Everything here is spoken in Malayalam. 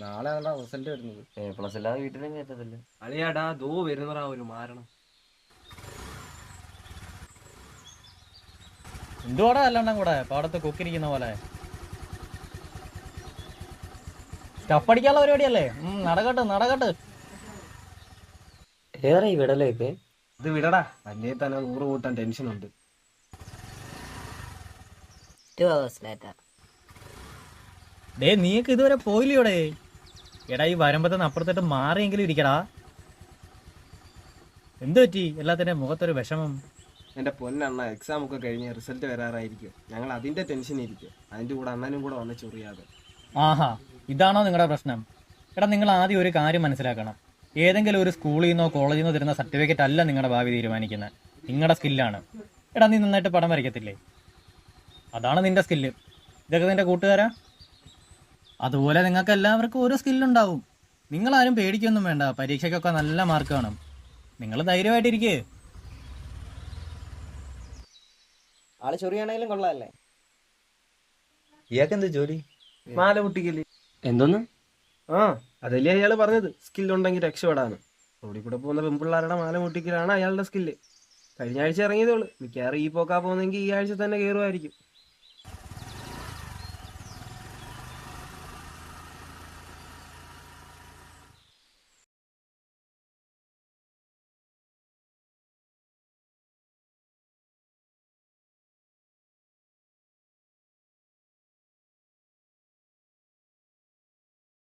നാളെ റിസൾട്ട് വരുന്നത്. പ്ലസ് അല്ലാതെ വീട്ടിലും കയറ്റത്തില്ല. അളിയാടാ ദോ വരുന്നറാ ഒരു മാരണം. എന്തുവാടാ അല്ലാണ്ടും കൂടെ പാടത്ത് കൊക്കിരിക്കുന്ന പോലെ സ്റ്റഫ് അടിക്കാനുള്ള പരിപാടിയല്ലേ? നടക്കട്ടെ നടക്കട്ടെ. ഏറെ ഈ വിടലേക്ക് ഇത് വിടടാ, അല്ലേ തന്നെ 100 കൂട്ടാൻ ടെൻഷനുണ്ട്. 2 hours later. ഡേ നീക്ക് ഇതുവരെ പോയില്ലയോടെ? എടാ ഈ വരുമ്പത്തിന് അപ്പുറത്തോട്ട് മാറിയെങ്കിലും ഇരിക്കടാ. എന്തു പറ്റി എല്ലാത്തിന്റെ മുഖത്തൊരു വിഷമം? എൻ്റെ പൊന്നണ്ണ, എക്സാം ഒക്കെ കഴിഞ്ഞ് റിസൾട്ട് വരാറായിരിക്കും. ഞങ്ങൾ അതിൻ്റെ ടെൻഷനിരിക്കും. അതിൻ്റെ കൂടെ അണ്ണനും കൂടെ വന്ന് ചൊറിയാതെ. ആഹാ, ഇതാണോ നിങ്ങളുടെ പ്രശ്നം? എടാ നിങ്ങൾ ആദ്യം ഒരു കാര്യം മനസ്സിലാക്കണം. ഏതെങ്കിലും ഒരു സ്കൂളിൽ നിന്നോ കോളേജിൽ നിന്നോ തരുന്ന സർട്ടിഫിക്കറ്റ് അല്ല നിങ്ങളുടെ ഭാവി തീരുമാനിക്കുന്നത്. നിങ്ങളുടെ സ്കില്ലാണ്. എടാ നീ നന്നായിട്ട് പടം വരയ്ക്കത്തില്ലേ? അതാണ് നിന്റെ സ്കില്ല്. ഇതൊക്കെ നിന്റെ കൂട്ടുകാരാ. അതുപോലെ നിങ്ങൾക്ക് എല്ലാവർക്കും ഓരോ സ്കില്ലുണ്ടാവും. നിങ്ങളാരും പേടിക്കൊന്നും വേണ്ട. പരീക്ഷയ്ക്കൊക്കെ നല്ല മാർക്ക് കാണും. നിങ്ങൾ ധൈര്യമായിട്ടിരിക്കേ. ആള് ചൊറിയാണെങ്കിലും കൊള്ളാല്ലേ? ഇയാൾക്ക് എന്ത് ജോലി? മാല പൊട്ടിക്കല്. എന്തോന്ന്? ആ, അതല്ലേ അയാൾ പറഞ്ഞത്, സ്കില്ലുണ്ടെങ്കിൽ രക്ഷപ്പെടാന്ന്. റോഡിൽ കൂടെ പോകുന്ന പെൺപിള്ളാരുടെ മാല പൊട്ടിക്കലാണ് അയാളുടെ സ്കില്ല്. കഴിഞ്ഞ ആഴ്ച ഇറങ്ങിയതേ ഉള്ളൂ. മിക്കവാറും ഈ പോക്കാ പോകുന്നെങ്കിൽ ഈ ആഴ്ച തന്നെ കയറുമായിരിക്കും.